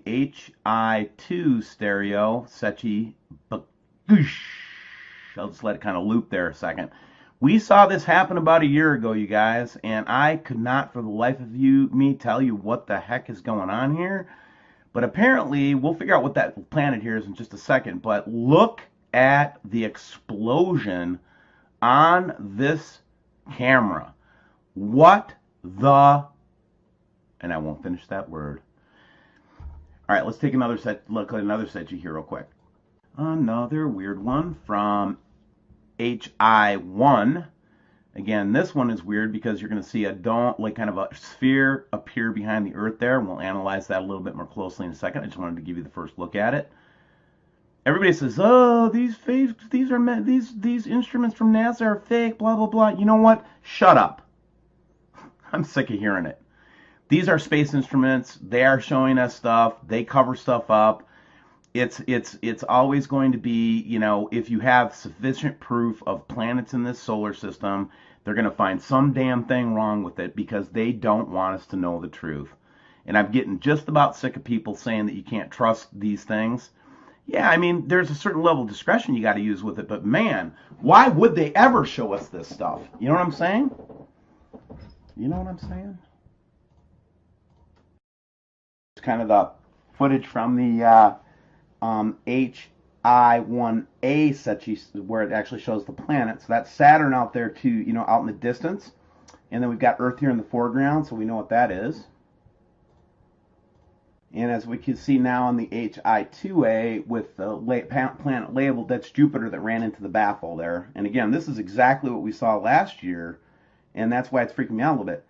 the HI2 stereo, Sechi. I'll just let it kind of loop there a second. We saw this happen about a year ago, you guys, and I could not for the life of me tell you what the heck is going on here. But apparently, we'll figure out what that planet here is in just a second. But look at the explosion on this camera. What the... And I won't finish that word. All right, let's take another set. Look at another Sechi here real quick. Another weird one from HI1. Again, this one is weird because you're going to see a dome, like kind of a sphere appear behind the Earth there, and we'll analyze that a little bit more closely in a second. I just wanted to give you the first look at it. Everybody says, "Oh, these instruments from NASA are fake." Blah blah blah. You know what? Shut up. I'm sick of hearing it. These are space instruments. They are showing us stuff. They cover stuff up. It's always going to be, you know, if you have sufficient proof of planets in this solar system, they're going to find some damn thing wrong with it because they don't want us to know the truth. And I'm getting just about sick of people saying that you can't trust these things. Yeah, I mean, there's a certain level of discretion you got to use with it, but man, why would they ever show us this stuff? You know what I'm saying? You know what I'm saying? It's kind of the footage from the HI1A Sechi, where it actually shows the planet. So that's Saturn out there too, you know, out in the distance. And then we've got Earth here in the foreground, so we know what that is. And as we can see now on the HI2A with the planet labeled, that's Jupiter that ran into the baffle there. And again, this is exactly what we saw last year, and that's why it's freaking me out a little bit.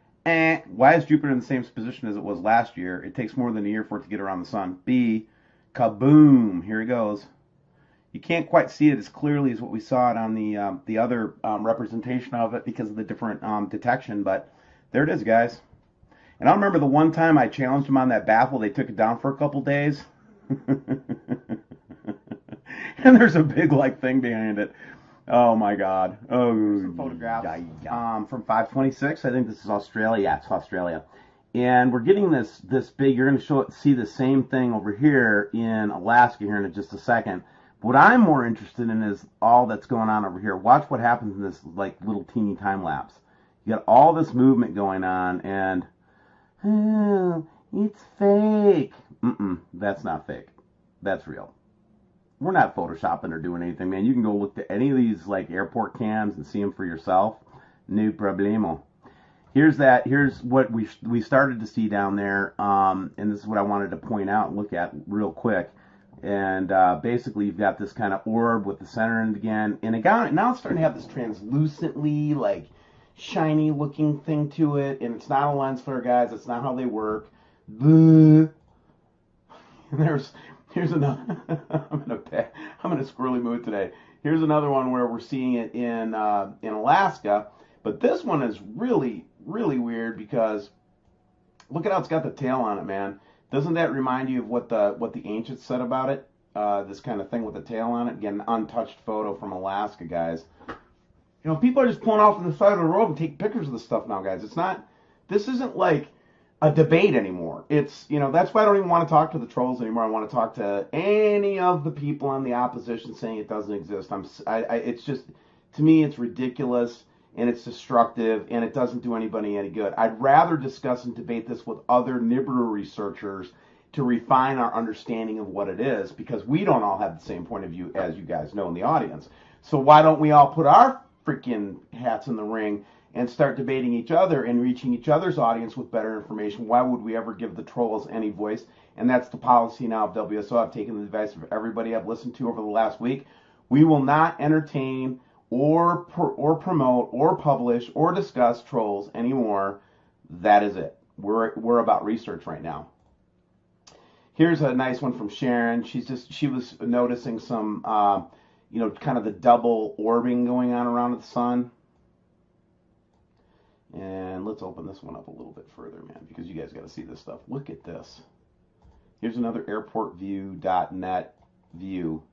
Why is Jupiter in the same position as it was last year? It takes more than a year for it to get around the sun. B, kaboom! Here it goes. You can't quite see it as clearly as what we saw it on the other representation of it because of the different detection, but there it is, guys. And I remember the one time I challenged them on that baffle, they took it down for a couple days. And there's a big like thing behind it. Oh my God. Oh, some photographs from 526. I think this is Australia. Yeah, it's Australia. And we're getting this big. You're going to see the same thing over here in Alaska here in just a second. What I'm more interested in is all that's going on over here. Watch what happens in this like little teeny time lapse. You got all this movement going on, and it's fake. That's not fake. That's real. We're not photoshopping or doing anything, man. You can go look at any of these like airport cams and see them for yourself. No problemo. Here's what we started to see down there, and this is what I wanted to point out and look at real quick. And basically, you've got this kind of orb with the center end again, and now it's starting to have this translucently, like, shiny-looking thing to it. And it's not a lens flare, guys. That's not how they work. Here's another. I'm in a squirrely mood today. Here's another one where we're seeing it in Alaska, but this one is really, really weird because look at how it's got the tail on it, man. Doesn't that remind you of what the ancients said about it? This kind of thing with the tail on it. Again, an untouched photo from Alaska, guys. You know, people are just pulling off to the side of the road and take pictures of this stuff now, guys. This isn't like a debate anymore. It's, you know, that's why I don't even want to talk to the trolls anymore. I want to talk to any of the people on the opposition saying it doesn't exist. It's just, to me, it's ridiculous. And it's destructive, and it doesn't do anybody any good. I'd rather discuss and debate this with other Nibiru researchers to refine our understanding of what it is, because we don't all have the same point of view, as you guys know in the audience. So why don't we all put our freaking hats in the ring and start debating each other and reaching each other's audience with better information? Why would we ever give the trolls any voice? And that's the policy now of WSO. I've taken the advice of everybody I've listened to over the last week. We will not entertain or promote or publish or discuss trolls anymore. That is it. We're about research right now. Here's a nice one from Sharon. She was noticing some you know, kind of the double orbing going on around the sun. And let's open this one up a little bit further, man, because you guys got to see this stuff. Look at this. Here's another airportview.net view.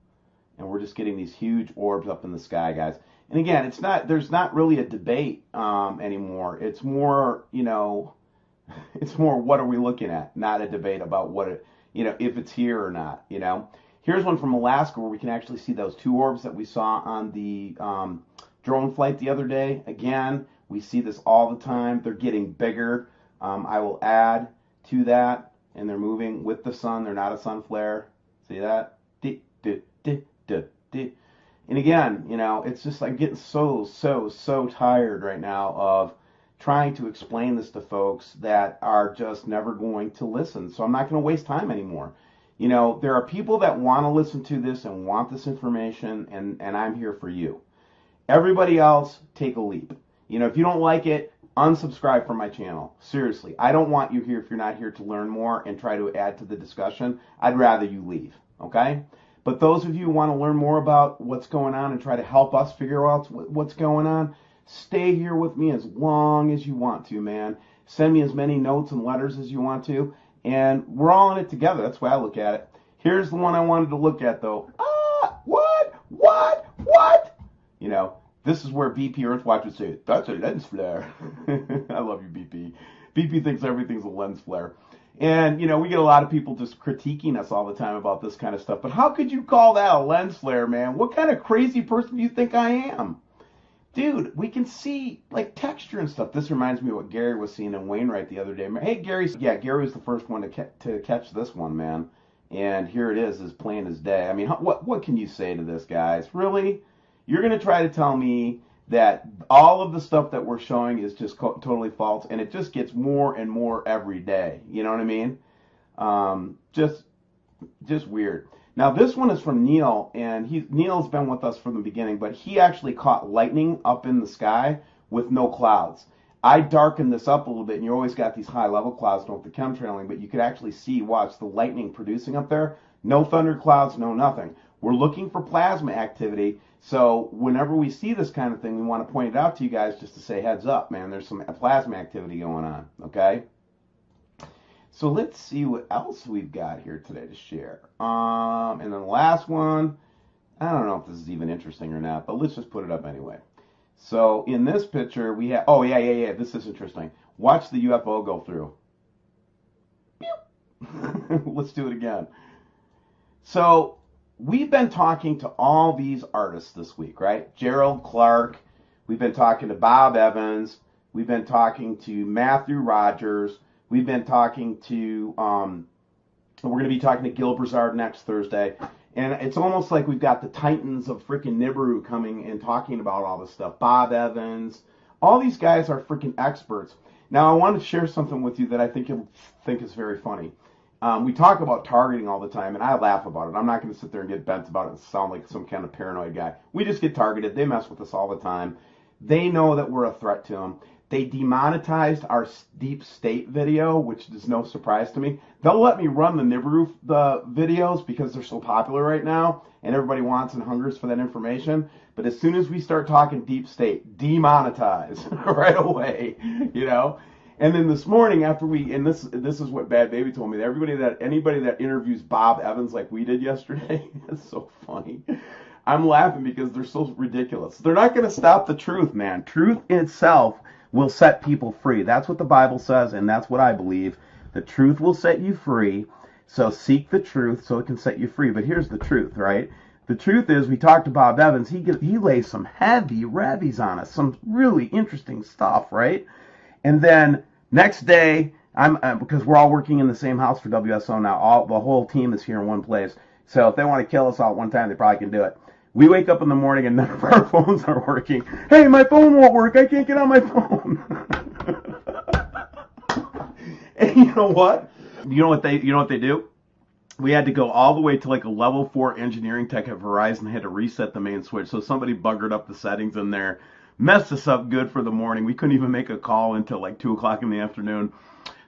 And we're just getting these huge orbs up in the sky, guys. And again, there's not really a debate anymore. It's more, you know, it's more what are we looking at, not a debate about what it, if it's here or not, Here's one from Alaska where we can actually see those two orbs that we saw on the drone flight the other day. Again, we see this all the time. They're getting bigger. I will add to that, and they're moving with the sun. They're not a sun flare. See that? And again, it's just like getting so tired right now of trying to explain this to folks that are just never going to listen. So I'm not going to waste time anymore. There are people that want to listen to this and want this information, and I'm here for you. Everybody else, take a leap. If you don't like it, unsubscribe from my channel. Seriously, I don't want you here if you're not here to learn more and try to add to the discussion. I'd rather you leave, okay? But those of you who want to learn more about what's going on and try to help us figure out what's going on, stay here with me as long as you want to, man. Send me as many notes and letters as you want to, and we're all in it together. That's the way I look at it. Here's the one I wanted to look at, though. What? This is where BP Earthwatch would say, that's a lens flare. I love you, BP. BP thinks everything's a lens flare. And, we get a lot of people just critiquing us all the time about this kind of stuff. But how could you call that a lens flare, man? What kind of crazy person do you think I am? Dude, we can see, texture and stuff. This reminds me of what Gary was seeing in Wainwright the other day. Hey, Gary was the first one to catch this one, man. And here it is, as plain as day. I mean, what can you say to this, guys? Really? You're going to try to tell me that all of the stuff that we're showing is just totally false, and it just gets more and more every day. You know what I mean? Just weird. Now, this one is from Neil, and Neil's been with us from the beginning, but he actually caught lightning up in the sky with no clouds. I darkened this up a little bit, and you always got these high-level clouds with the chemtrailing, but you could actually watch the lightning producing up there. No thunder clouds, no nothing. We're looking for plasma activity, so whenever we see this kind of thing, we want to point it out to you guys just to say, heads up, man, there's some plasma activity going on, okay? So let's see what else we've got here today to share. And then the last one, I don't know if this is even interesting or not, but let's just put it up anyway. So in this picture, we have, this is interesting. Watch the UFO go through. Let's do it again. So we've been talking to all these artists this week, right? Gerald Clark, we've been talking to Bob Evans, we've been talking to Matthew Rogers, we've been talking to, we're going to be talking to Gil Broussard next Thursday. And it's almost like we've got the titans of freaking Nibiru coming and talking about all this stuff. Bob Evans, all these guys are freaking experts. Now, I want to share something with you that I think you'll think is very funny. We talk about targeting all the time, and I laugh about it. I'm not going to sit there and get bent about it and sound like some kind of paranoid guy. We just get targeted. They mess with us all the time. They know that we're a threat to them. They demonetized our deep state video, which is no surprise to me. They'll let me run the Nibiru videos because they're so popular right now, and everybody wants and hungers for that information. But as soon as we start talking deep state, demonetize right away, And then this morning, after this is what Bad Baby told me. Anybody that interviews Bob Evans like we did yesterday, it's so funny. I'm laughing because they're so ridiculous. They're not going to stop the truth, man. Truth itself will set people free. That's what the Bible says, and that's what I believe. The truth will set you free, so seek the truth so it can set you free. But here's the truth, right? The truth is, we talked to Bob Evans. He lays some heavy revies on us, some really interesting stuff, right? And then next day, because we're all working in the same house for WSO now. The whole team is here in one place. So if they want to kill us all at one time, they probably can do it. We wake up in the morning and none of our phones are working. Hey, my phone won't work. I can't get on my phone. And you know what? You know what they do? We had to go all the way to like a level 4 engineering tech at Verizon. They had to reset the main switch. So somebody buggered up the settings in there, messed us up good for the morning. We couldn't even make a call until like 2 o'clock in the afternoon.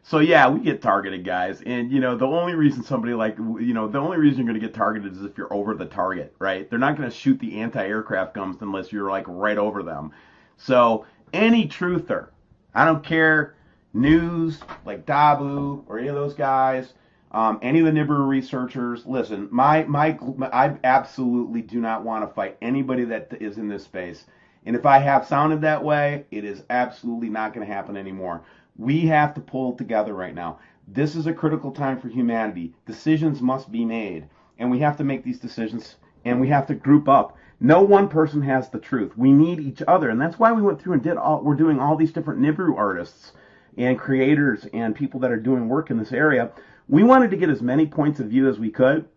So yeah, we get targeted, guys. And the only reason the only reason you're going to get targeted is if you're over the target, right? They're not going to shoot the anti-aircraft guns unless you're like right over them. So any truther, I don't care, news like Dabu or any of those guys, any of the Nibiru researchers, listen, I absolutely do not want to fight anybody that is in this space. And if I have sounded that way, it is absolutely not going to happen anymore. We have to pull together right now. This is a critical time for humanity. Decisions must be made, and we have to make these decisions, and we have to group up. No one person has the truth. We need each other, and that's why we went through and we're doing all these different Nibiru artists and creators and people that are doing work in this area. We wanted to get as many points of view as we could,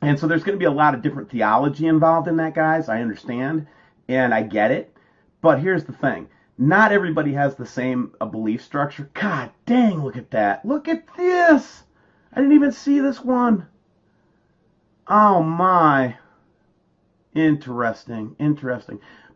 and so there's going to be a lot of different theology involved in that, guys. I understand, and I get it, but here's the thing. Not everybody has the same belief structure. God dang, look at that. Look at this. I didn't even see this one. Oh my. Interesting.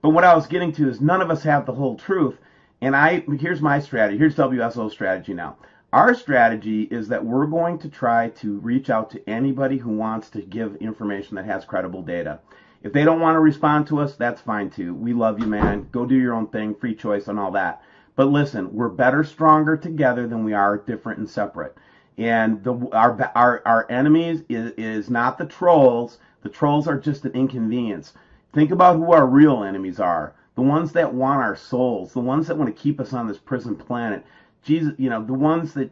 But what I was getting to is none of us have the whole truth. And here's my strategy. Here's WSO's strategy now. Our strategy is that we're going to try to reach out to anybody who wants to give information that has credible data. If they don't want to respond to us, that's fine too. We love you, man. Go do your own thing, free choice and all that. But listen, we're better, stronger together than we are different and separate. And our enemies is not the trolls. The trolls are just an inconvenience. Think about who our real enemies are. The ones that want our souls. The ones that want to keep us on this prison planet. Jesus, the ones that,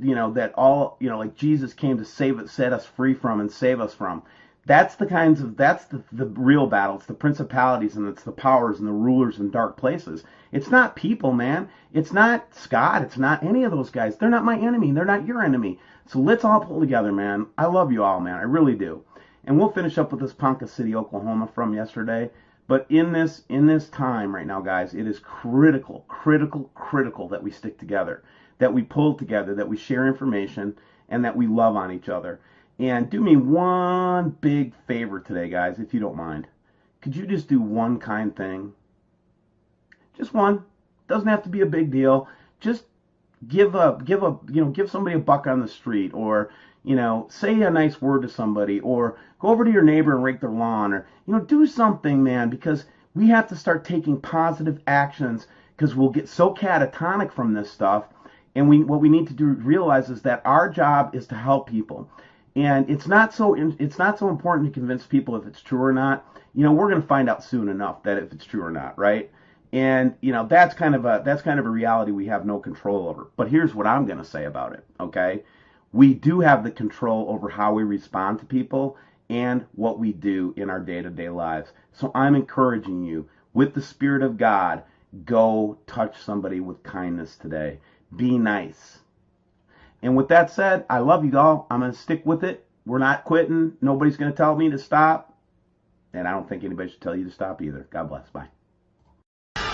like Jesus came to set us free from and save us from. That's the real battle. It's the principalities and it's the powers and the rulers in dark places. It's not people, man. It's not Scott. It's not any of those guys. They're not my enemy. They're not your enemy. So let's all pull together, man. I love you all, man. I really do. And we'll finish up with this Ponca City, Oklahoma from yesterday. But in this time right now, guys, it is critical that we stick together, that we pull together, that we share information, and that we love on each other. And do me one big favor today, guys, if you don't mind. Could you just do one kind thing? Just one. Doesn't have to be a big deal. Just give somebody a buck on the street, or say a nice word to somebody, or go over to your neighbor and rake their lawn, or do something, man, because we have to start taking positive actions, because we'll get so catatonic from this stuff. And what we need to realize is that our job is to help people. And it's not so important to convince people if it's true or not. We're going to find out soon enough that if it's true or not, right? And that's kind of a reality we have no control over. But here's what I'm going to say about it, okay? We do have the control over how we respond to people and what we do in our day-to-day lives. So I'm encouraging you, with the Spirit of God, go touch somebody with kindness today. Be nice. And with that said, I love you all. I'm going to stick with it. We're not quitting. Nobody's going to tell me to stop. And I don't think anybody should tell you to stop either. God bless. Bye.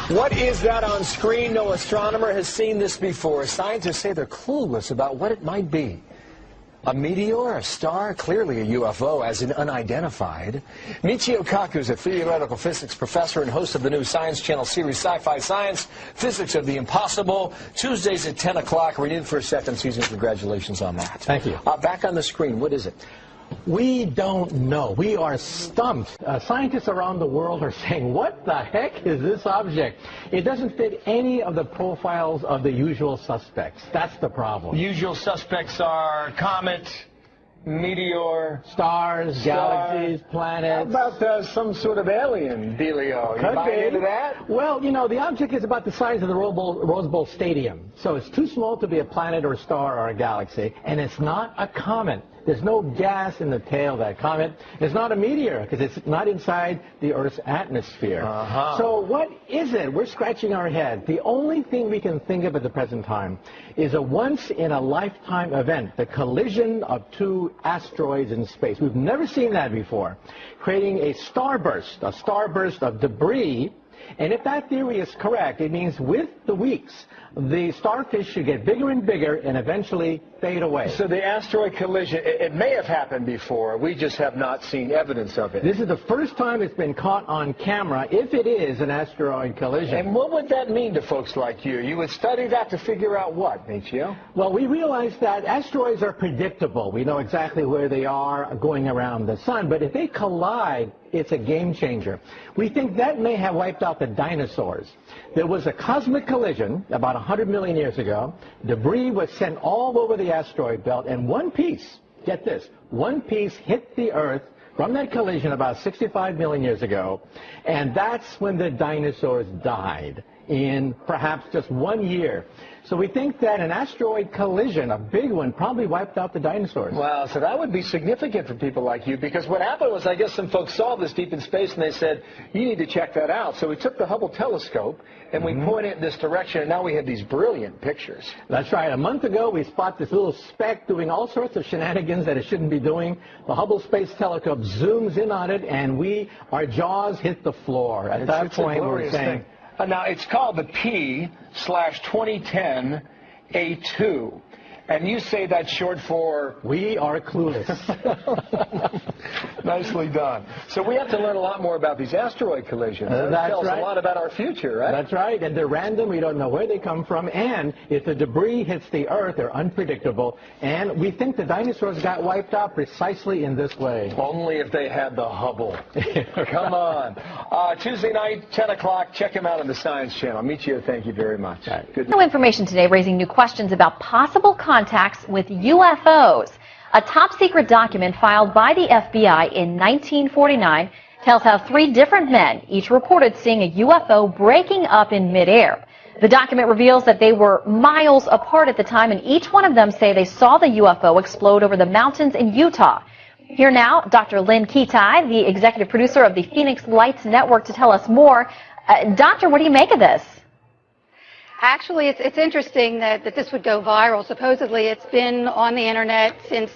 What is that on screen? No astronomer has seen this before. Scientists say they're clueless about what it might be. A meteor, a star, clearly a UFO, as in unidentified. Michio Kaku is a theoretical physics professor and host of the new Science Channel series Sci-Fi Science, Physics of the Impossible, Tuesdays at 10 o'clock, renewed for a second season. Congratulations on that. Thank you. Back on the screen, what is it? We don't know. We are stumped. Scientists around the world are saying, what the heck is this object? It doesn't fit any of the profiles of the usual suspects. That's the problem. Usual suspects are comet, meteor, Stars, galaxies, planets. How about some sort of alien dealio? You buy into that? Well, the object is about the size of the Rose Bowl Stadium. So it's too small to be a planet or a star or a galaxy, and it's not a comet. There's no gas in the tail of that comet. It's not a meteor because it's not inside the Earth's atmosphere. So what is it? We're scratching our head. The only thing we can think of at the present time is a once-in-a-lifetime event, the collision of two asteroids in space. We've never seen that before, creating a starburst of debris. And if that theory is correct, it means with the weeks, the starfish should get bigger and bigger and eventually fade away. So the asteroid collision, it may have happened before. We just have not seen evidence of it. This is the first time it's been caught on camera, if it is an asteroid collision. And what would that mean to folks like you? You would study that to figure out what, Michio? Well, we realize that asteroids are predictable. We know exactly where they are going around the sun. But if they collide, it's a game changer. We think that may have wiped out the dinosaurs. There was a cosmic collision about 100 million years ago. Debris was sent all over the asteroid belt, and one piece, get this, one piece hit the Earth from that collision about 65 million years ago, and that's when the dinosaurs died, in perhaps just 1 year. So we think that an asteroid collision, a big one, probably wiped out the dinosaurs. Wow, so that would be significant for people like you, because what happened was, I guess some folks saw this deep in space and they said, you need to check that out. So we took the Hubble telescope and we pointed it in this direction, and now we have these brilliant pictures. That's right. A month ago, we spot this little speck doing all sorts of shenanigans that it shouldn't be doing. The Hubble Space Telescope zooms in on it, and our jaws hit the floor. At that point, we're saying... Now, it's called the P/2010 A2. And you say that's short for... We are clueless. Nicely done. So we have to learn a lot more about these asteroid collisions. That tells a lot about our future, right? That's right. And they're random. We don't know where they come from. And if the debris hits the Earth, they're unpredictable. And we think the dinosaurs got wiped out precisely in this way. Only if they had the Hubble. Come on. Tuesday night, 10 o'clock. Check him out on the Science Channel. I'll meet you. Thank you very much. Good. New information today raising new questions about possible contacts with UFOs. A top-secret document filed by the FBI in 1949 tells how 3 different men each reported seeing a UFO breaking up in midair. The document reveals that they were miles apart at the time, and each one of them say they saw the UFO explode over the mountains in Utah. Here now, Dr. Lynn Kitai, the executive producer of the Phoenix Lights Network, to tell us more. Doctor, what do you make of this? Actually, it's interesting that this would go viral. Supposedly, it's been on the internet since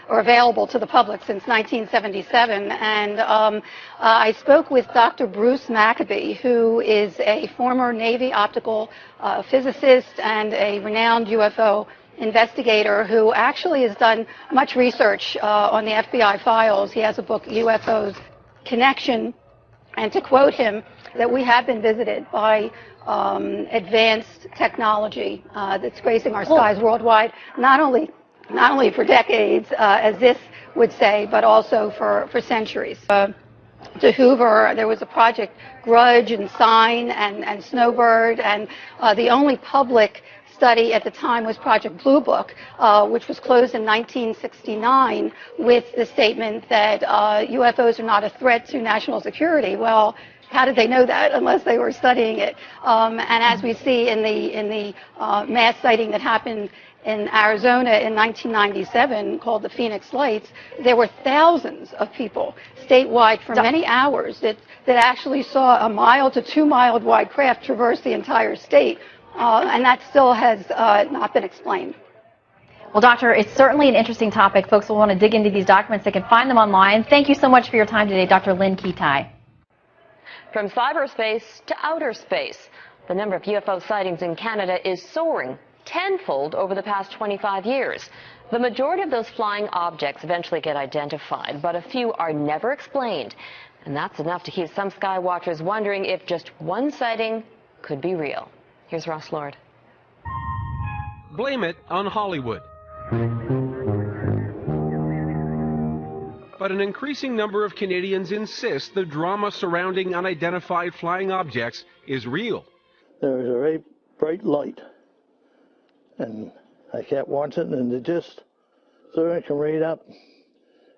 available to the public since 1977. And I spoke with Dr. Bruce Maccabee, who is a former Navy optical physicist and a renowned UFO investigator who actually has done much research on the FBI files. He has a book, UFOs Connection, and to quote him, that we have been visited by advanced technology that's gracing our skies worldwide, not only for decades, as this would say, but also for centuries. To Hoover, there was a Project Grudge and Sign and Snowbird, and the only public study at the time was Project Blue Book, which was closed in 1969 with the statement that UFOs are not a threat to national security. Well, how did they know that unless they were studying it? And as we see in the mass sighting that happened in Arizona in 1997 called the Phoenix Lights, there were thousands of people statewide for many hours that actually saw a mile to 2 mile wide craft traverse the entire state. And that still has not been explained. Well, Doctor, it's certainly an interesting topic. Folks will want to dig into these documents. They can find them online. Thank you so much for your time today, Dr. Lynn Kitai. From cyberspace to outer space, the number of UFO sightings in Canada is soaring tenfold over the past 25 years. The majority of those flying objects eventually get identified, but a few are never explained. And that's enough to keep some sky watchers wondering if just one sighting could be real. Here's Ross Lord. Blame it on Hollywood. But an increasing number of Canadians insist the drama surrounding unidentified flying objects is real. There was a very bright light, and I kept watching, and it just threw it right up,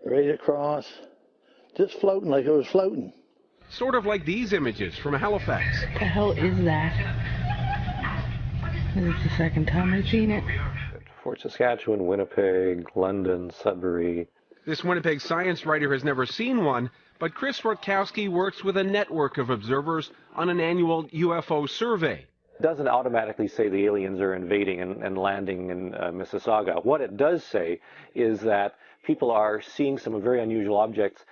right across, just floating like it was floating. Sort of like these images from Halifax. What the hell is that? This is the second time I've seen it. Fort Saskatchewan, Winnipeg, London, Sudbury. This Winnipeg science writer has never seen one, but Chris Rutkowski works with a network of observers on an annual UFO survey. It doesn't automatically say the aliens are invading and landing in Mississauga. What it does say is that people are seeing some very unusual objects,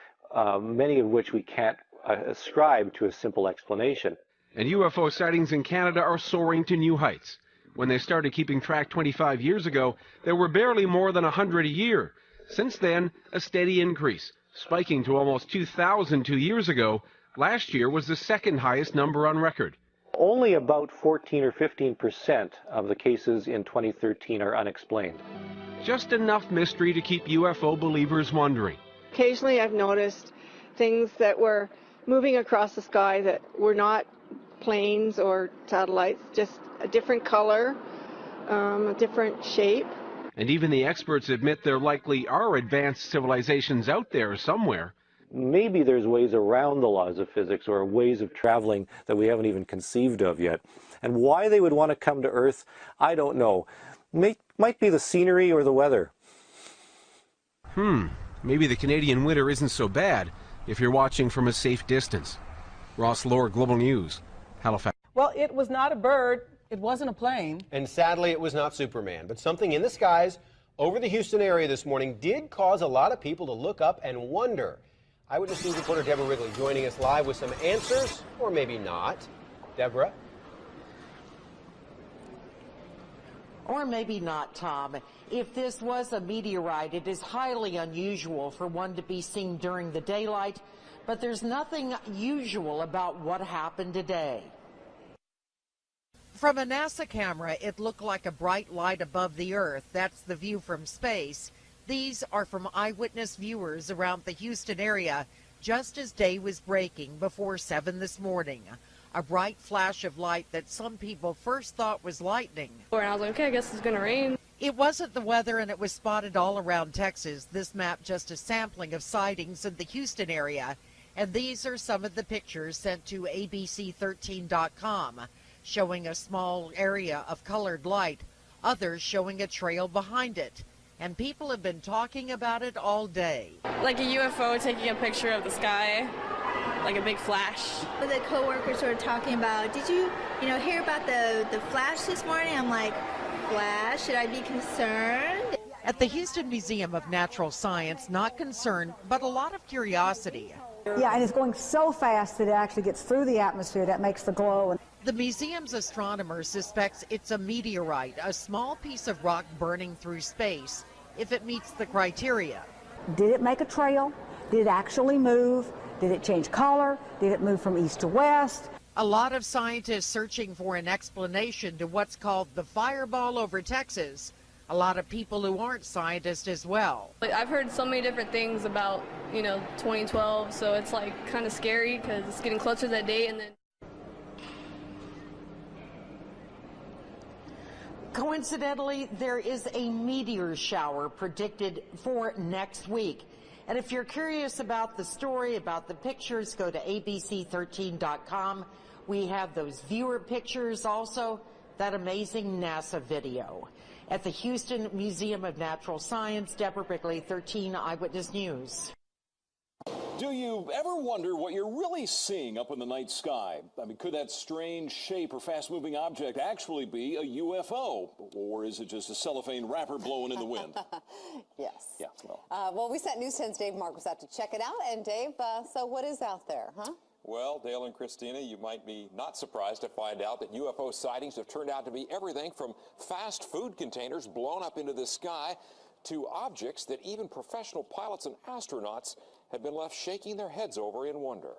many of which we can't ascribe to a simple explanation. And UFO sightings in Canada are soaring to new heights. When they started keeping track 25 years ago, there were barely more than 100 a year. Since then, a steady increase, spiking to almost 2,000 2 years ago. Last year was the second highest number on record. Only about 14 or 15% of the cases in 2013 are unexplained. Just enough mystery to keep UFO believers wondering. Occasionally I've noticed things that were moving across the sky that were not planes or satellites, just a different color, a different shape. And even the experts admit there likely are advanced civilizations out there somewhere. maybe there's ways around the laws of physics or ways of traveling that we haven't even conceived of yet. And why they would want to come to Earth, I don't know. Might be the scenery or the weather. Maybe the Canadian winter isn't so bad if you're watching from a safe distance. Ross Lohr, Global News, Halifax. Well, it was not a bird. It wasn't a plane. And sadly, it was not Superman. But something in the skies over the Houston area this morning did cause a lot of people to look up and wonder. Eyewitness News reporter Deborah Wrigley joining us live with some answers, or maybe not. Deborah? Or maybe not, Tom. If this was a meteorite, it is highly unusual for one to be seen during the daylight, but there's nothing usual about what happened today. From a NASA camera, it looked like a bright light above the Earth. That's the view from space. These are from eyewitness viewers around the Houston area just as day was breaking before 7 this morning. A bright flash of light that some people first thought was lightning. And I was like, okay, I guess it's going to rain. It wasn't the weather, and it was spotted all around Texas. This map just a sampling of sightings in the Houston area. And these are some of the pictures sent to ABC13.com, showing a small area of colored light, others showing a trail behind it. And people have been talking about it all day. Like a UFO taking a picture of the sky. Like a big flash. The coworkers were talking about, did you hear about the flash this morning? I'm like, flash? Should I be concerned? At the Houston Museum of Natural Science, not concern, but a lot of curiosity. Yeah, and it's going so fast that it actually gets through the atmosphere. That makes the glow. The museum's astronomer suspects it's a meteorite, a small piece of rock burning through space, if it meets the criteria. Did it make a trail? Did it actually move? Did it change color? Did it move from east to west? A lot of scientists searching for an explanation to what's called the fireball over Texas. A lot of people who aren't scientists as well. I've heard so many different things about, 2012, so it's like kind of scary because it's getting closer to that date. And then coincidentally, there is a meteor shower predicted for next week. And if you're curious about the story, about the pictures, go to ABC13.com. We have those viewer pictures, also that amazing NASA video. At the Houston Museum of Natural Science, Deborah Wrigley, 13 Eyewitness News. Do you ever wonder what you're really seeing up in the night sky? I mean, could that strange shape or fast-moving object actually be a UFO? Or is it just a cellophane wrapper blowing in the wind? Yes. Yeah, well, we sent News 10's Dave Marcus out to check it out. And Dave, so what is out there, huh? Well, Dale and Christina, you might be not surprised to find out that UFO sightings have turned out to be everything from fast food containers blown up into the sky to objects that even professional pilots and astronauts have been left shaking their heads over in wonder.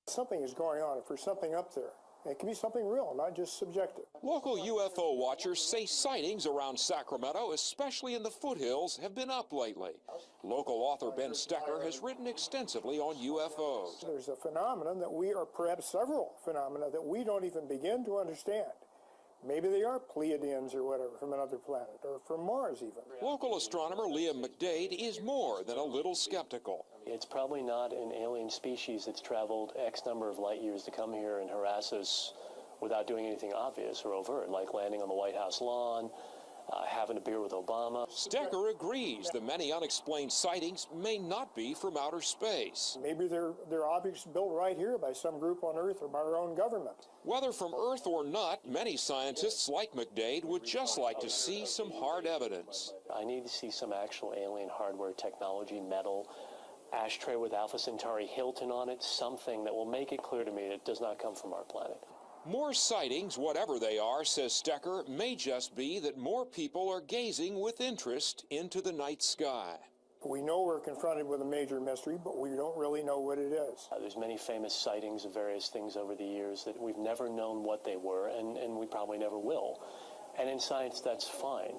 Something is going on. If there's something up there, it can be something real, not just subjective. Local UFO watchers say sightings around Sacramento, especially in the foothills, have been up lately. Local author Ben Stecker has written extensively on UFOs. There's a phenomenon that we, or perhaps several phenomena that we don't even begin to understand. Maybe they are Pleiadians or whatever from another planet, or from Mars even. Local astronomer Liam McDade is more than a little skeptical. It's probably not an alien species that's traveled X number of light years to come here and harass us without doing anything obvious or overt, like landing on the White House lawn, having a beer with Obama. Stecker agrees the many unexplained sightings may not be from outer space. Maybe they're objects built right here by some group on Earth or by our own government. Whether from Earth or not, many scientists like McDade would just like to see some hard evidence. I need to see some actual alien hardware, technology, metal, ashtray with Alpha Centauri Hilton on it, something that will make it clear to me that it does not come from our planet. More sightings, whatever they are, says Stecker, may just be that more people are gazing with interest into the night sky. We know we're confronted with a major mystery, but we don't really know what it is. There's many famous sightings of various things over the years that we've never known what they were, and we probably never will. And in science, that's fine.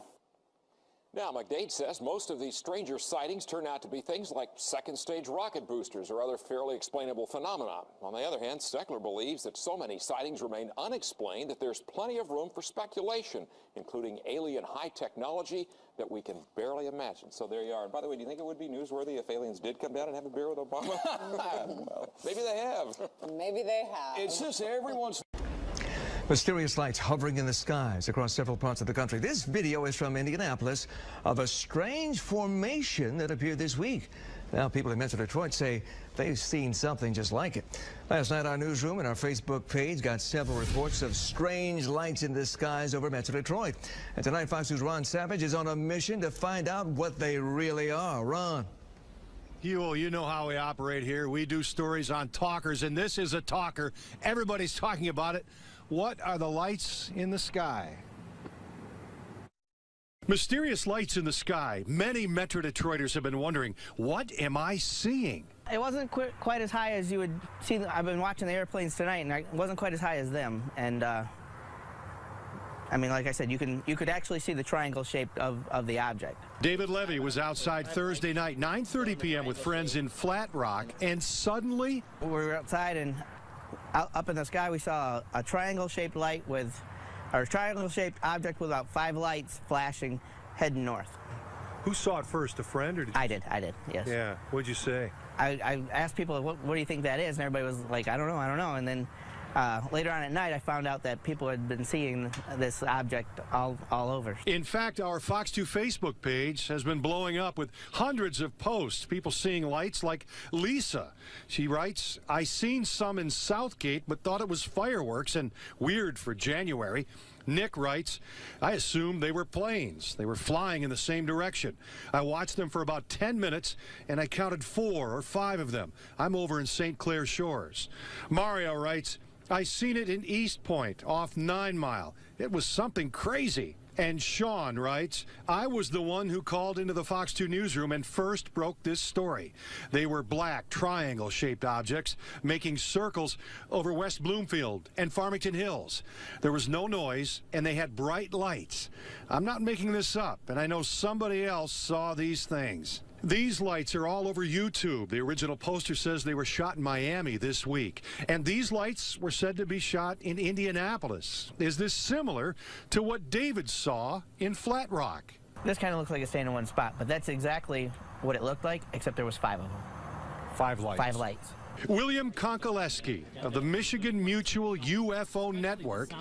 Now, McDade says most of these stranger sightings turn out to be things like second-stage rocket boosters or other fairly explainable phenomena. On the other hand, Steckler believes that so many sightings remain unexplained that there's plenty of room for speculation, including alien high technology that we can barely imagine. So there you are. And by the way, do you think it would be newsworthy if aliens did come down and have a beer with Obama? Well, maybe they have. Maybe they have. It's just everyone's... Mysterious lights hovering in the skies across several parts of the country. This video is from Indianapolis of a strange formation that appeared this week. Now, people in Metro Detroit say they've seen something just like it. Last night, our newsroom and our Facebook page got several reports of strange lights in the skies over Metro Detroit. And tonight, Fox News' Ron Savage is on a mission to find out what they really are. Ron. You know how we operate here. We do stories on talkers, and this is a talker. Everybody's talking about it. What are the lights in the sky? Mysterious lights in the sky. Many Metro Detroiters have been wondering, what am I seeing? It wasn't quite as high as you would see. I've been watching the airplanes tonight, and it wasn't quite as high as them. And I mean, like I said, you could actually see the triangle shape of the object. David Levy was outside Thursday night, 9:30 p.m. with friends in Flat Rock, and suddenly we were outside, and up in the sky we saw a triangle-shaped light with, or a triangle-shaped object with about 5 lights flashing heading north. Who saw it first, a friend, or did you? I did, yes. Yeah, what'd you say? I asked people, what do you think that is? And everybody was like, I don't know. And then later on at night, I found out that people had been seeing this object all over. In fact, our Fox 2 Facebook page has been blowing up with hundreds of posts, people seeing lights like Lisa. She writes, I seen some in Southgate, but thought it was fireworks and weird for January. Nick writes, I assumed they were planes. They were flying in the same direction. I watched them for about 10 minutes, and I counted 4 or 5 of them. I'm over in St. Clair Shores. Mario writes, I seen it in East Point, off 9 Mile. It was something crazy. And Sean writes, I was the one who called into the Fox 2 newsroom and first broke this story. They were black, triangle-shaped objects making circles over West Bloomfield and Farmington Hills. There was no noise, and they had bright lights. I'm not making this up, and I know somebody else saw these things. These lights are all over YouTube. The original poster says they were shot in Miami this week. And these lights were said to be shot in Indianapolis. Is this similar to what David saw in Flat Rock? This kind of looks like it's staying in one spot, but that's exactly what it looked like, except there was 5 of them. 5 lights. 5 lights. William Konkoleski of the Michigan Mutual UFO Network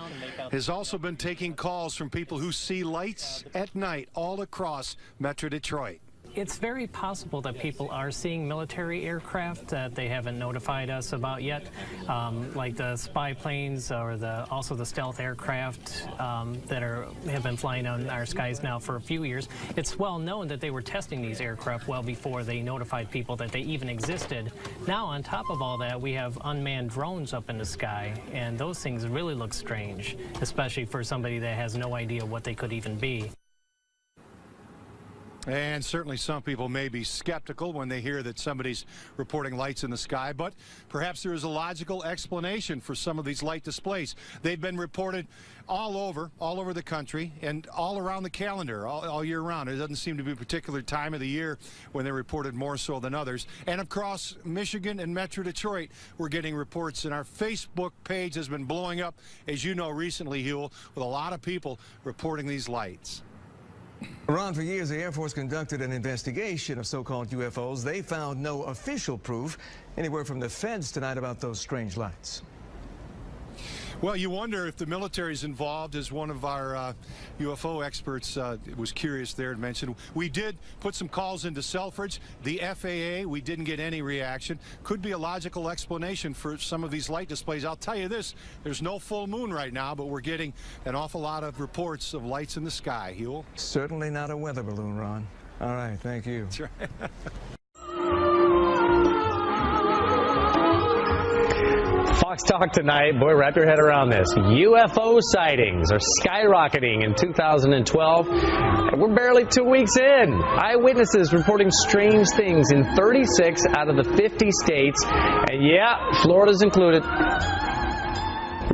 has also been taking calls from people who see lights at night all across Metro Detroit. It's very possible that people are seeing military aircraft that they haven't notified us about yet, like the spy planes or also the stealth aircraft that have been flying on our skies now for a few years. It's well known that they were testing these aircraft well before they notified people that they even existed. Now, on top of all that, we have unmanned drones up in the sky, and those things really look strange, especially for somebody that has no idea what they could even be. And certainly some people may be skeptical when they hear that somebody's reporting lights in the sky, but perhaps there is a logical explanation for some of these light displays. They've been reported all over the country and all around the calendar, all year round. It doesn't seem to be a particular time of the year when they're reported more so than others. And across Michigan and Metro Detroit, we're getting reports, and our Facebook page has been blowing up, as you know, recently, Huel, with a lot of people reporting these lights. Ron, for years, the Air Force conducted an investigation of so-called UFOs. They found no official proof anywhere from the feds tonight about those strange lights. Well, you wonder if the military's involved, as one of our UFO experts was curious there to mention. We did put some calls into Selfridge. The FAA, we didn't get any reaction. Could be a logical explanation for some of these light displays. I'll tell you this, there's no full moon right now, but we're getting an awful lot of reports of lights in the sky, Huel. Certainly not a weather balloon, Ron. All right, thank you. That's right. Fox Talk tonight. Boy, wrap your head around this. UFO sightings are skyrocketing in 2012. We're barely 2 weeks in. Eyewitnesses reporting strange things in 36 out of the 50 states. And yeah, Florida's included.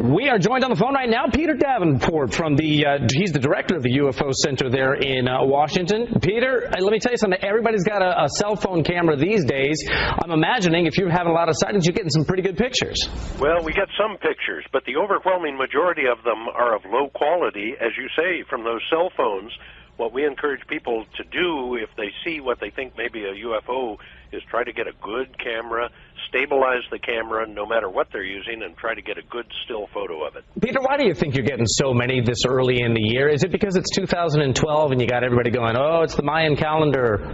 We are joined on the phone right now, Peter Davenport from he's the director of the UFO Center there in Washington. Peter, let me tell you something. Everybody's got a cell phone camera these days. I'm imagining if you're having a lot of sightings, you're getting some pretty good pictures. Well, we get some pictures, but the overwhelming majority of them are of low quality, as you say, from those cell phones. What we encourage people to do if they see what they think may be a UFO is try to get a good camera, stabilize the camera no matter what they're using, and try to get a good still photo of it. Peter, why do you think you're getting so many this early in the year? Is it because it's 2012 and you got everybody going, oh, it's the Mayan calendar?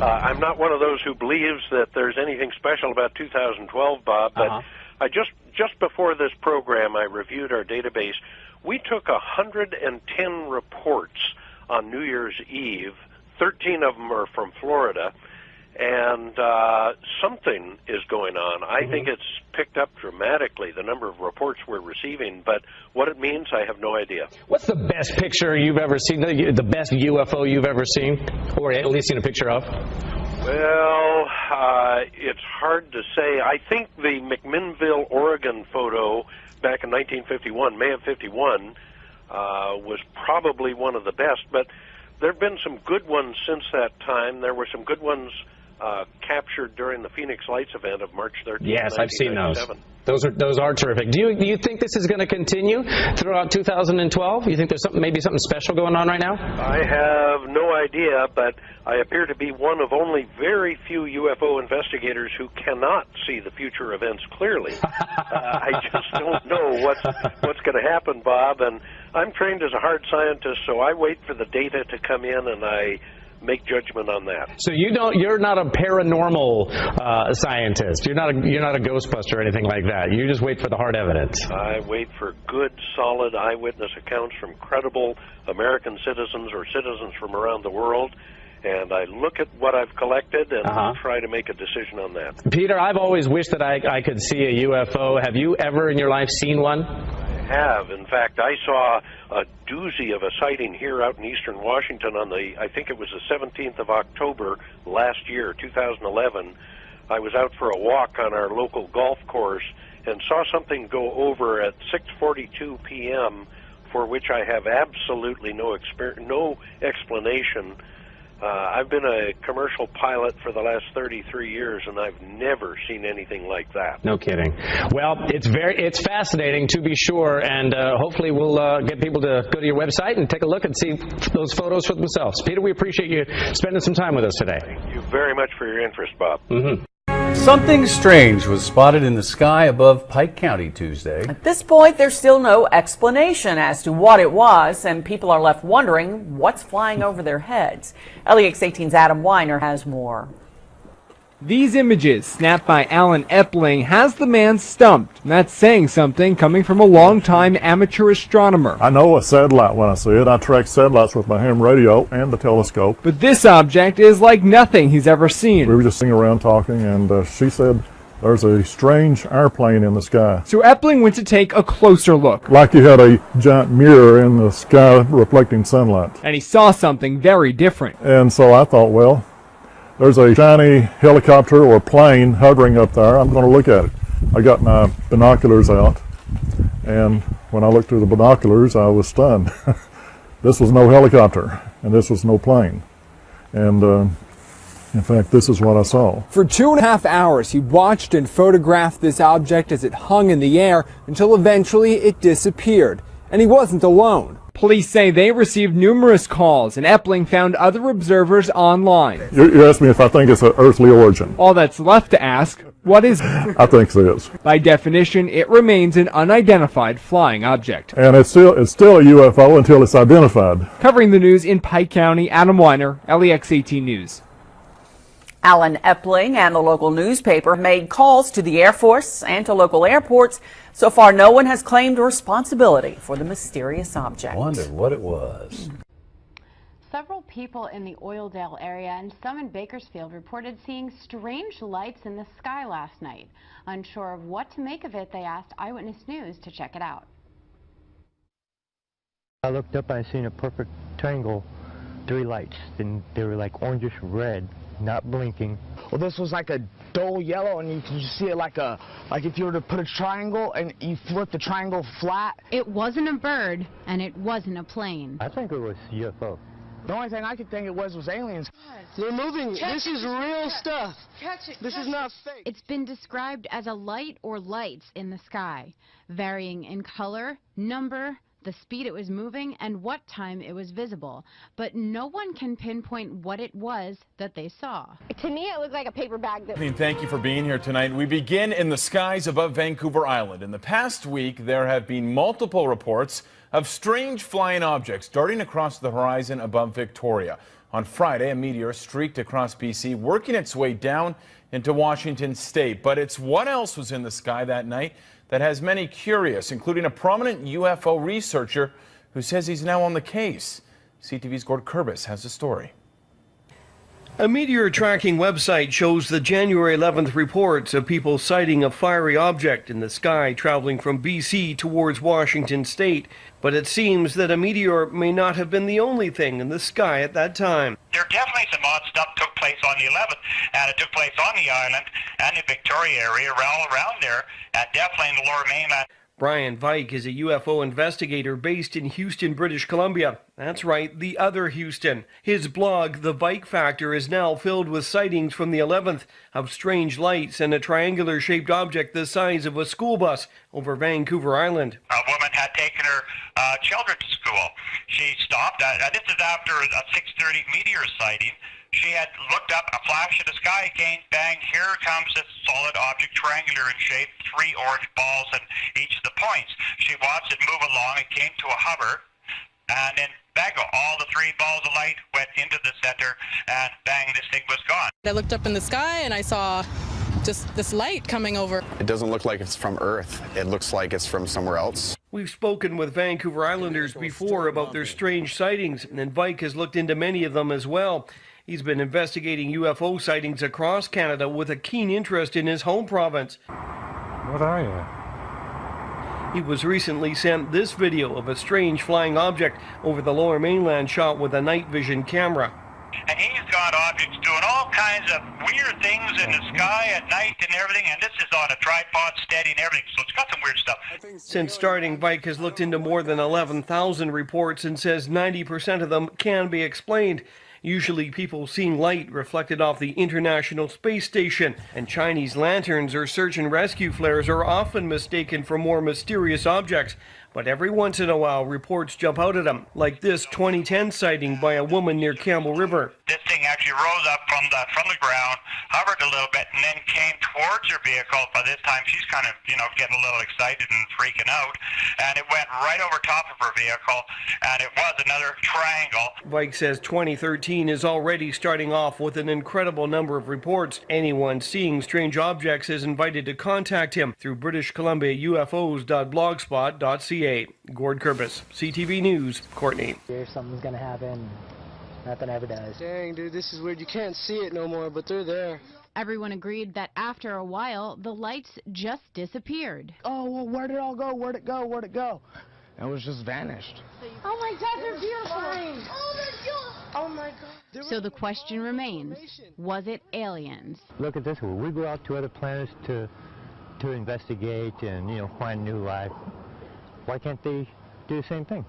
I'm not one of those who believes that there's anything special about 2012, Bob, but I just before this program, I reviewed our database. We took 110 reports on New Year's Eve. 13 of them are from Florida, and something is going on. I think it's picked up dramatically, the number of reports we're receiving, but what it means, I have no idea. What's the best picture you've ever seen, the best UFO you've ever seen, or at least seen a picture of? Well, it's hard to say. I think the McMinnville, Oregon photo back in 1951, May of 51, was probably one of the best, but there have been some good ones since that time. There were some good ones captured during the Phoenix Lights event of March 13th. Yes, I've seen those. Those are terrific. Do you think this is going to continue throughout 2012? You think there's maybe something special going on right now? I have no idea, but I appear to be one of only very few UFO investigators who cannot see the future events clearly. I just don't know what's going to happen, Bob, and I'm trained as a hard scientist, so I wait for the data to come in and I make judgment on that. So you're not a paranormal scientist. You're not a ghostbuster or anything like that. You just wait for the hard evidence. I wait for good, solid eyewitness accounts from credible American citizens or citizens from around the world, and I look at what I've collected and try to make a decision on that. Peter, I've always wished that I could see a UFO. Have you ever in your life seen one? Have. In fact, I saw a doozy of a sighting here out in eastern Washington on I think it was the 17th of October last year, 2011. I was out for a walk on our local golf course and saw something go over at 6:42 p.m. for which I have absolutely no explanation. I've been a commercial pilot for the last 33 years, and I've never seen anything like that. No kidding. Well, it's fascinating to be sure, and hopefully we'll get people to go to your website and take a look and see those photos for themselves. Peter, we appreciate you spending some time with us today. Thank you very much for your interest, Bob. Something strange was spotted in the sky above Pike County Tuesday. At this point, there's still no explanation as to what it was, and people are left wondering what's flying over their heads. LEX 18's Adam Weiner has more. These images, snapped by Alan Epling, has the man stumped. That's saying something coming from a long-time amateur astronomer. I know a satellite when I see it. I track satellites with my ham radio and the telescope. But this object is like nothing he's ever seen. We were just sitting around talking, and she said there's a strange airplane in the sky. So Epling went to take a closer look. Like you had a giant mirror in the sky reflecting sunlight. And he saw something very different. And so I thought, well, there's a shiny helicopter or plane hovering up there. I'm going to look at it. I got my binoculars out, and when I looked through the binoculars, I was stunned. This was no helicopter, and this was no plane. And in fact, this is what I saw. For 2.5 hours, he watched and photographed this object as it hung in the air until eventually it disappeared. And he wasn't alone. Police say they received numerous calls, and Epling found other observers online. You asked me if I think it's an earthly origin. All that's left to ask, what is it? I think it is. By definition, it remains an unidentified flying object. And it's still a UFO until it's identified. Covering the news in Pike County, Adam Weiner, LEX 18 News. Alan Epling and the local newspaper made calls to the Air Force and to local airports. So far, no one has claimed responsibility for the mysterious object. I wondered what it was. Several people in the Oildale area and some in Bakersfield reported seeing strange lights in the sky last night. Unsure of what to make of it, they asked Eyewitness News to check it out. I looked up and I seen a perfect triangle, 3 lights, and they were like orangish red. not blinking. Well, this was like a dull yellow, and you can just see it like if you were to put a triangle and you flip the triangle flat. It wasn't a bird, and it wasn't a plane. I think it was UFO. The only thing I could think it was aliens. They're moving. This is real stuff. This is not fake. It's been described as a light or lights in the sky, varying in color, number, the speed it was moving, and what time it was visible. But no one can pinpoint what it was that they saw. To me, it looked like a paper bag. Thank you for being here tonight. We begin in the skies above Vancouver Island. In the past week, there have been multiple reports of strange flying objects darting across the horizon above Victoria. On Friday, a meteor streaked across BC, working its way down into Washington state. But it's what else was in the sky that night that has many curious, including a prominent UFO researcher who says he's now on the case. CTV's Gord Kurbis has the story. A meteor tracking website shows the January 11th reports of people sighting a fiery object in the sky traveling from BC towards Washington state. But it seems that a meteor may not have been the only thing in the sky at that time. There definitely some odd stuff took place on the 11th, and it took place on the island and the Victoria area, all around there, and definitely in the Lower Mainland. Brian Vike is a UFO investigator based in Houston, British Columbia. That's right, the other Houston. His blog, The Vike Factor, is now filled with sightings from the 11th of strange lights and a triangular-shaped object the size of a school bus over Vancouver Island. A woman had taken her children to school. She stopped. This is after a 6:30 meteor sighting. She had looked up, a flash of the sky came, bang, here comes this solid object, triangular in shape, 3 orange balls in each of the points. She watched it move along, it came to a hover, and then bang, all the 3 balls of light went into the center, and bang, this thing was gone. I looked up in the sky and I saw just this light coming over. It doesn't look like it's from Earth. It looks like it's from somewhere else. We've spoken with Vancouver Islanders before about their strange sightings, and Vike has looked into many of them as well. He's been investigating UFO sightings across Canada with a keen interest in his home province. What are you? He was recently sent this video of a strange flying object over the Lower Mainland shot with a night vision camera. And he's got objects doing all kinds of weird things in the sky at night and everything, and this is on a tripod steady and everything, so it's got some weird stuff. Since starting, Vike has looked into more than 11,000 reports and says 90% of them can be explained. Usually people seeing light reflected off the International Space Station, and Chinese lanterns or search and rescue flares are often mistaken for more mysterious objects. But every once in a while, reports jump out at them, like this 2010 sighting by a woman near Campbell River. This thing actually rose up from the ground, hovered a little bit, and then came towards her vehicle. By this time, she's kind of, getting a little excited and freaking out. And it went right over top of her vehicle, and it was another triangle. Vike says 2013 is already starting off with an incredible number of reports. Anyone seeing strange objects is invited to contact him through British Columbia UFOs.blogspot.ca. Gord Kurbis, CTV News, Courtney. If something's gonna happen, nothing ever does. Dang, dude, this is weird. You can't see it no more, but they're there. Everyone agreed that after a while, the lights just disappeared. Oh, well, where'd it all go? Where'd it go? Where'd it go? It was just vanished. Oh my God, they're beautiful. Oh my God. So the question remains, was it aliens? Look at this one. We go out to other planets to investigate and, find new life. Why can't they do the same thing?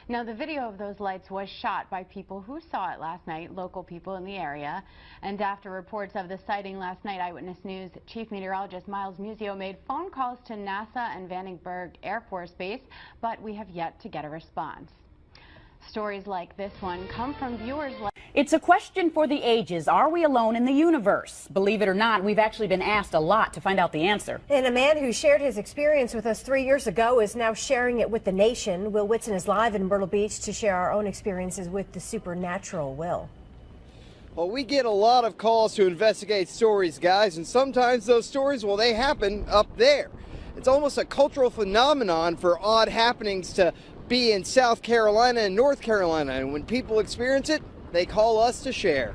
Now, the video of those lights was shot by people who saw it last night, local people in the area. And after reports of the sighting last night, Eyewitness News Chief Meteorologist Miles Musio made phone calls to NASA and Vandenberg Air Force Base, but we have yet to get a response. Stories like this one come from viewers like... It's a question for the ages. Are we alone in the universe? Believe it or not, we've actually been asked a lot to find out the answer. And a man who shared his experience with us 3 years ago is now sharing it with the nation. Will Whitson is live in Myrtle Beach to share our own experiences with the supernatural. Will. Well, we get a lot of calls to investigate stories, guys, and sometimes those stories, well, they happen up there. It's almost a cultural phenomenon for odd happenings to be in South Carolina and North Carolina, and when people experience it, they call us to share.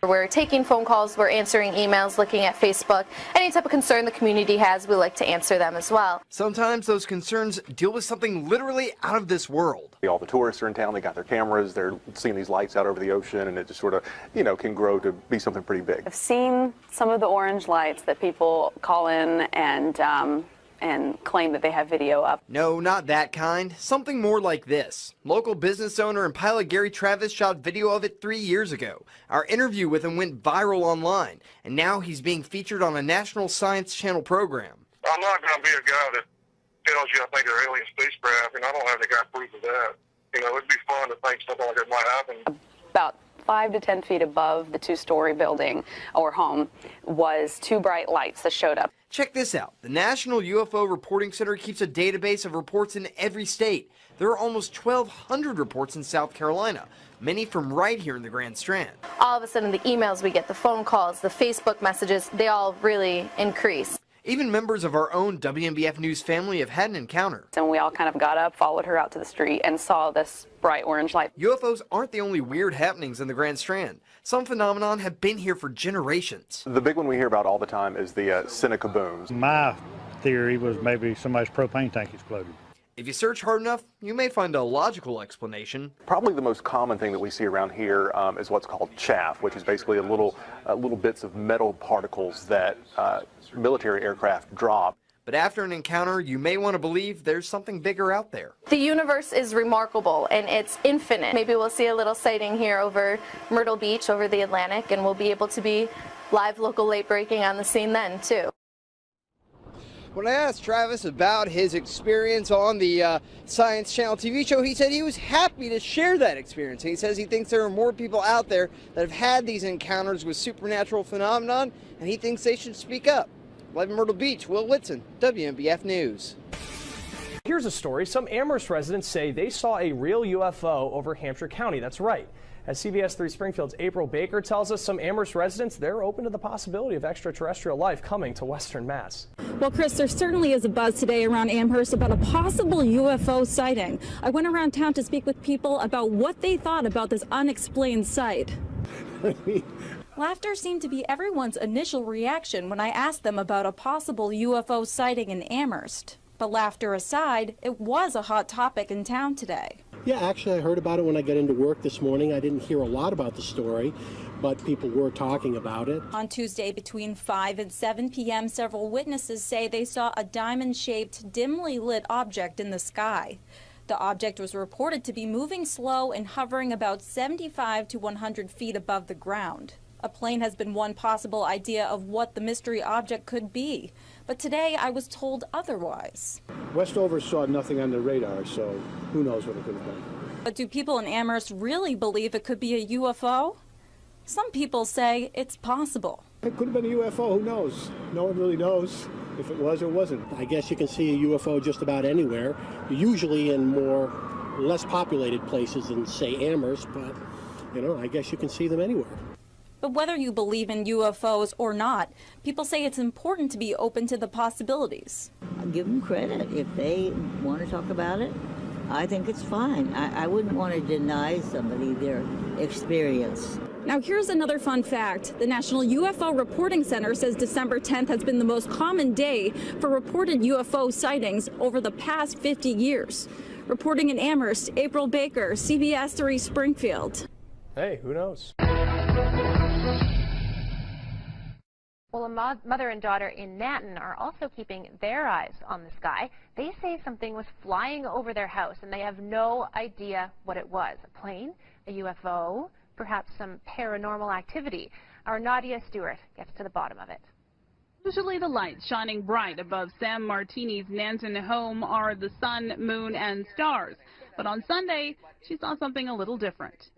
We're taking phone calls, we're answering emails, looking at Facebook. Any type of concern the community has, we like to answer them as well. Sometimes those concerns deal with something literally out of this world. All the tourists are in town, they got their cameras, they're seeing these lights out over the ocean, and it just sort of, can grow to be something pretty big. I've seen some of the orange lights that people call in and claim that they have video up. No, not that kind. Something more like this. Local business owner and pilot Gary Travis shot video of it 3 years ago. Our interview with him went viral online, and now he's being featured on a National Science Channel program. I'm not going to be a guy that tells you I think they're alien spacecraft, and I don't have any kind of proof of that. It'd be fun to think something like that might happen. About 5 to 10 feet above the two-story building or home was 2 bright lights that showed up. Check this out. The National UFO Reporting Center keeps a database of reports in every state. There are almost 1,200 reports in South Carolina, many from right here in the Grand Strand. All of a sudden, the emails we get, the phone calls, the Facebook messages, they all really increase. Even members of our own WNBF News family have had an encounter. And we all kind of got up, followed her out to the street, and saw this bright orange light. UFOs aren't the only weird happenings in the Grand Strand. Some phenomenon have been here for generations. The big one we hear about all the time is the Seneca booms. My theory was maybe somebody's propane tank exploded. If you search hard enough, you may find a logical explanation. Probably the most common thing that we see around here is what's called chaff, which is basically little bits of metal particles that military aircraft drop. But after an encounter, you may want to believe there's something bigger out there. The universe is remarkable and it's infinite. Maybe we'll see a little sighting here over Myrtle Beach, over the Atlantic, and we'll be able to be live local late breaking on the scene then, too. When I asked Travis about his experience on the Science Channel TV show, he said he was happy to share that experience. He says he thinks there are more people out there that have had these encounters with supernatural phenomenon, and he thinks they should speak up. Live in Myrtle Beach, Will Whitson, WNBF News. Here's a story. Some Amherst residents say they saw a real UFO over Hampshire County. That's right. As CBS 3 Springfield's April Baker tells us, some Amherst residents, they're open to the possibility of extraterrestrial life coming to Western Mass. Well, Chris, there certainly is a buzz today around Amherst about a possible UFO sighting. I went around town to speak with people about what they thought about this unexplained sight. Laughter seemed to be everyone's initial reaction when I asked them about a possible UFO sighting in Amherst. But laughter aside, it was a hot topic in town today. Yeah, actually, I heard about it when I got into work this morning. I didn't hear a lot about the story, but people were talking about it. On Tuesday between 5 and 7 p.m., several witnesses say they saw a diamond-shaped, dimly lit object in the sky. The object was reported to be moving slow and hovering about 75 to 100 feet above the ground. A plane has been one possible idea of what the mystery object could be, but today I was told otherwise. Westover saw nothing on the radar, so who knows what it could have been. But do people in Amherst really believe it could be a UFO? Some people say it's possible. It could have been a UFO, who knows? No one really knows if it was or wasn't. I guess you can see a UFO just about anywhere, usually in less populated places than, say, Amherst, but, I guess you can see them anywhere. But whether you believe in UFOs or not, people say it's important to be open to the possibilities. I'll give them credit. If they want to talk about it, I think it's fine. I wouldn't want to deny somebody their experience. Now here's another fun fact. The National UFO Reporting Center says December 10th has been the most common day for reported UFO sightings over the past 50 years. Reporting in Amherst, April Baker, CBS 3 Springfield. Hey, who knows? Well, a mother and daughter in Nanton are also keeping their eyes on the sky. They say something was flying over their house, and they have no idea what it was. A plane, a UFO, perhaps some paranormal activity. Our Nadia Stewart gets to the bottom of it. Usually the lights shining bright above Sam Martini's Nanton home are the sun, moon, and stars. But on Sunday, she saw something a little different.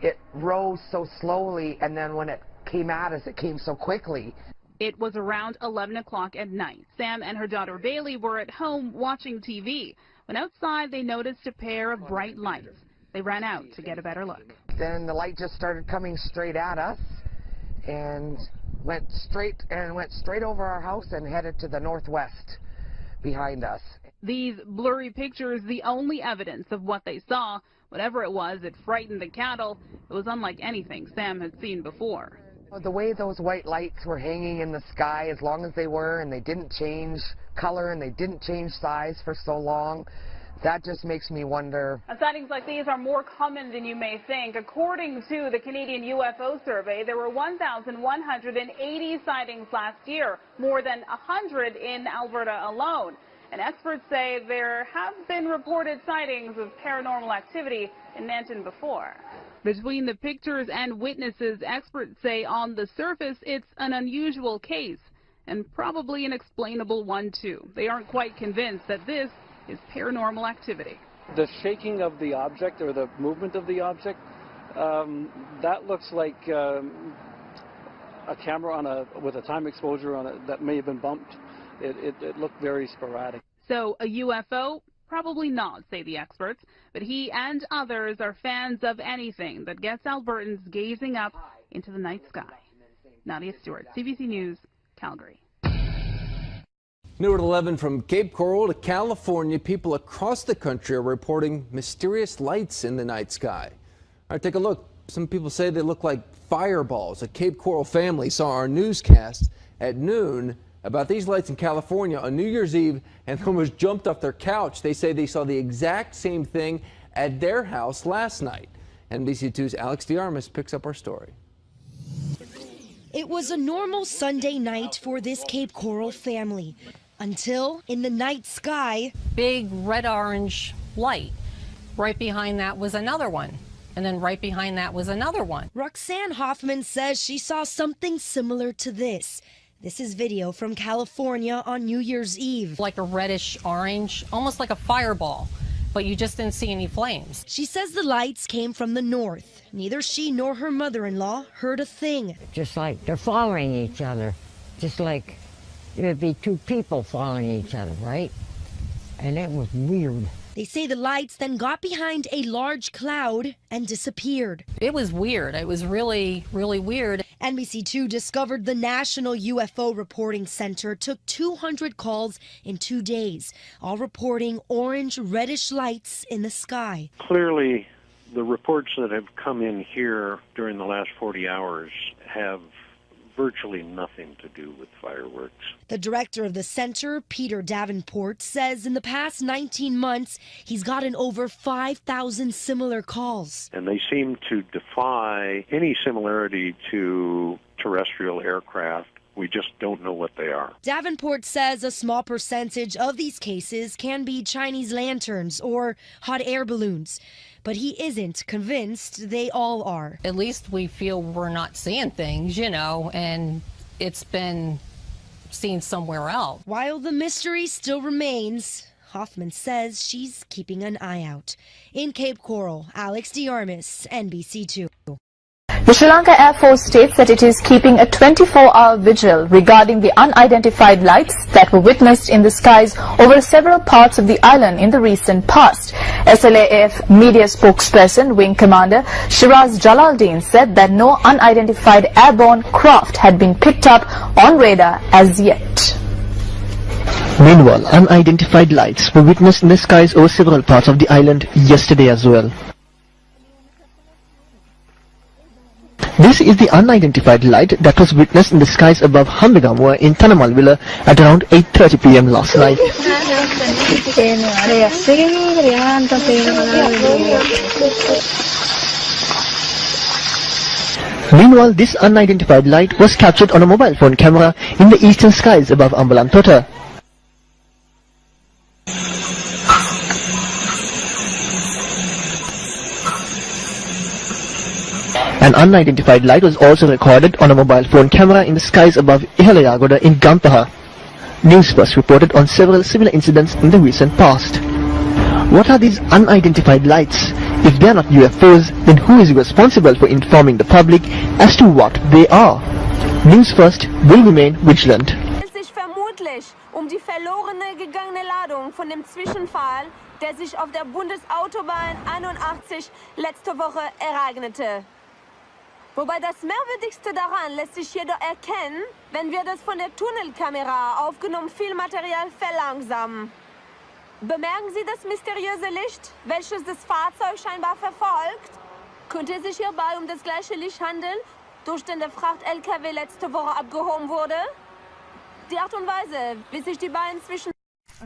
It rose so slowly, and then when it came at us, it came so quickly. It was around 11 o'clock at night. Sam and her daughter Bailey were at home watching TV. When outside, they noticed a pair of bright lights. They ran out to get a better look. Then the light just started coming straight at us and went straight over our house and headed to the northwest. behind us. These blurry pictures, the only evidence of what they saw. Whatever it was, it frightened the cattle. It was unlike anything Sam had seen before. The way those white lights were hanging in the sky, as long as they were, and they didn't change color and they didn't change size for so long, that just makes me wonder. Sightings like these are more common than you may think. According to the Canadian UFO survey, there were 1,180 sightings last year, more than 100 in Alberta alone. And experts say there have been reported sightings of paranormal activity in Nanton before. Between the pictures and witnesses, experts say on the surface it's an unusual case, and probably an explainable one too. They aren't quite convinced that this is paranormal activity. The shaking of the object or the movement of the object, that looks like a camera with a time exposure on it that may have been bumped. It looked very sporadic. So a UFO? Probably not, say the experts, but he and others are fans of anything that gets Albertans gazing up into the night sky. Nadia Stewart, CBC News, Calgary. New at 11, from Cape Coral to California, people across the country are reporting mysterious lights in the night sky. All right, take a look. Some people say they look like fireballs. A Cape Coral family saw our newscast at noon about these lights in California on New Year's Eve and almost jumped off their couch. They say they saw the exact same thing at their house last night. NBC2's Alex DeArmas picks up our story. It was a normal Sunday night for this Cape Coral family until in the night sky, big red-orange light. Right behind that was another one. And then right behind that was another one. Roxanne Hoffman says she saw something similar to this. This is video from California on New Year's Eve. Like a reddish orange, almost like a fireball, but you just didn't see any flames. She says the lights came from the north. Neither she nor her mother-in-law heard a thing. Just like they're following each other, just like it would be two people following each other, right? And it was weird. They say the lights then got behind a large cloud and disappeared. It was weird. It was really, really weird. NBC2 discovered the National UFO Reporting Center took 200 calls in 2 days, all reporting orange reddish lights in the sky. Clearly, the reports that have come in here during the last 40 hours have virtually nothing to do with fireworks. The director of the center, Peter Davenport, says in the past 19 months, he's gotten over 5,000 similar calls. And they seem to defy any similarity to terrestrial aircraft. We just don't know what they are. Davenport says a small percentage of these cases can be Chinese lanterns or hot air balloons. But he isn't convinced they all are. At least we feel we're not seeing things, you know, and it's been seen somewhere else. While the mystery still remains, Hoffman says she's keeping an eye out. In Cape Coral, Alex DeArmas, NBC2. The Sri Lanka Air Force states that it is keeping a 24-hour vigil regarding the unidentified lights that were witnessed in the skies over several parts of the island in the recent past. SLAF media spokesperson, Wing Commander Shiraz Jalaluddin, said that no unidentified airborne craft had been picked up on radar as yet. Meanwhile, unidentified lights were witnessed in the skies over several parts of the island yesterday as well. This is the unidentified light that was witnessed in the skies above Hambegamua in Tanamalvilla at around 8:30 p.m. last night. Meanwhile, this unidentified light was captured on a mobile phone camera in the eastern skies above Ambalantota. An unidentified light was also recorded on a mobile phone camera in the skies above Ihalayagoda in Gampaha. News First reported on several similar incidents in the recent past. What are these unidentified lights? If they are not UFOs, then who is responsible for informing the public as to what they are? News First will remain vigilant. Es sich vermutlich die verlorene gegangene Ladung von dem Zwischenfall, der sich auf der Bundesautobahn 81 letzte Woche ereignete. Wobei das Merkwürdigste daran lässt sich jedoch erkennen, wenn wir das von der Tunnelkamera aufgenommen Filmmaterial verlangsamen. Bemerken Sie das mysteriöse Licht, welches das Fahrzeug scheinbar verfolgt? Könnte es sich hierbei um das gleiche Licht handeln, durch den der Fracht-LKW letzte Woche abgehoben wurde? Die Art und Weise, wie sich die beiden zwischen...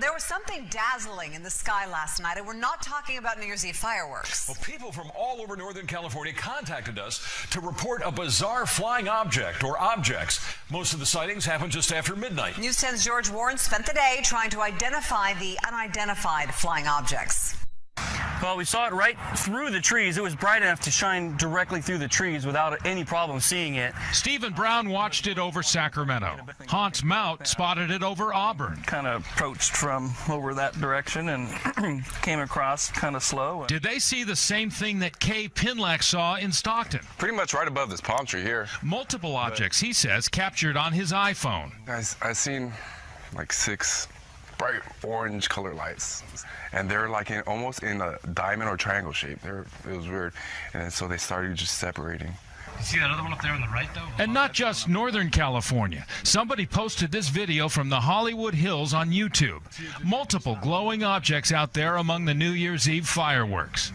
There was something dazzling in the sky last night, and we're not talking about New Year's Eve fireworks. Well, people from all over Northern California contacted us to report a bizarre flying object or objects. Most of the sightings happened just after midnight. News 10's George Warren spent the day trying to identify the unidentified flying objects. Well, we saw it right through the trees. It was bright enough to shine directly through the trees without any problem seeing it. Stephen Brown watched it over Sacramento. Hans Mount spotted it over Auburn. Kind of approached from over that direction and came across kind of slow. Did they see the same thing that Kay Pinlack saw in Stockton? Pretty much right above this palm tree here. Multiple objects, he says, captured on his iPhone. I seen like 6 bright orange color lights, and they're like almost in a diamond or triangle shape. It was weird, and so they started just separating. You see that other one up there on the right, though? And not just Northern California. Somebody posted this video from the Hollywood Hills on YouTube. Multiple glowing objects out there among the New Year's Eve fireworks.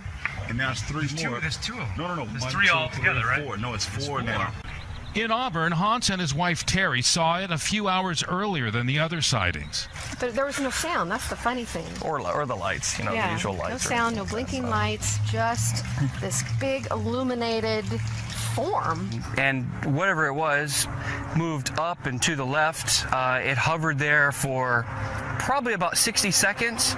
And now it's 3 more. There's 2 of them. No. There's 1, 3 2, all 3, together, right? 4. No, it's 4 now. In Auburn, Hans and his wife Terry saw it a few hours earlier than the other sightings. There was no sound. That's the funny thing. Or the lights, the usual lights. No sound, no blinking lights, just this big illuminated form. And whatever it was moved up and to the left. It hovered there for probably about 60 seconds,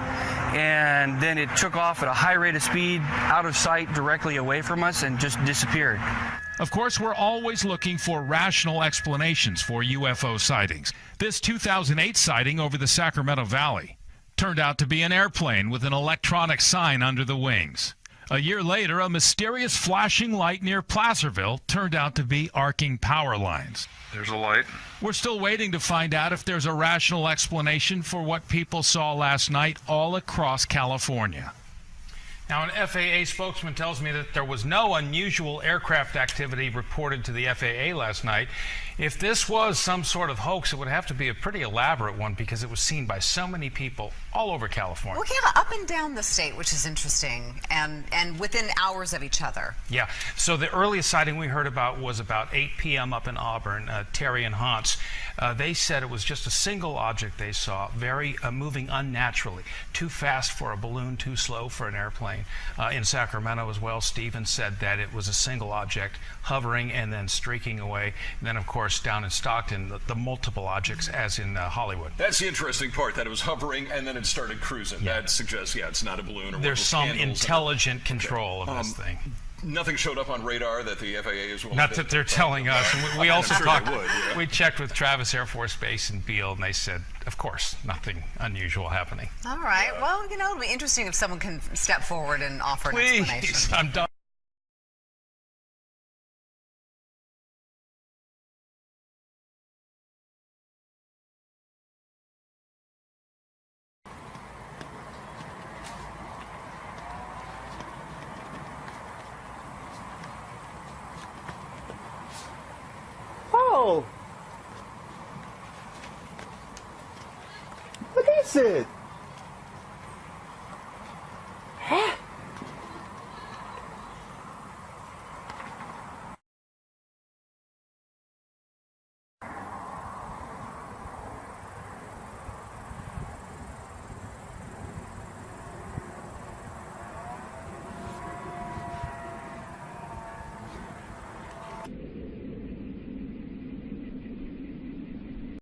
and then it took off at a high rate of speed, out of sight, directly away from us, and just disappeared. Of course, we're always looking for rational explanations for UFO sightings. This 2008 sighting over the Sacramento Valley turned out to be an airplane with an electronic sign under the wings. A year later, a mysterious flashing light near Placerville turned out to be arcing power lines. There's a light. We're still waiting to find out if there's a rational explanation for what people saw last night all across California. Now, an FAA spokesman tells me that there was no unusual aircraft activity reported to the FAA last night. If this was some sort of hoax, it would have to be a pretty elaborate one because it was seen by so many people all over California. Well, yeah, up and down the state, which is interesting, and within hours of each other. Yeah, so the earliest sighting we heard about was about 8 p.m. up in Auburn. Terry and Hans, they said it was just a single object they saw, very moving unnaturally, too fast for a balloon, too slow for an airplane. In Sacramento as well, Stephen said that it was a single object hovering and then streaking away. And then, of course, down in Stockton, the multiple objects, as in Hollywood. That's the interesting part, that it was hovering and then it started cruising. Yeah. That suggests, it's not a balloon. Or there's some intelligent control of this thing. Nothing showed up on radar that the FAA is willing Not that they're telling us. We also talked. Would, yeah. We checked with Travis Air Force Base in Beale, and they said, of course, nothing unusual happening. All right. Well, it'll be interesting if someone can step forward and offer an explanation. I'm done. Oh! Look at it!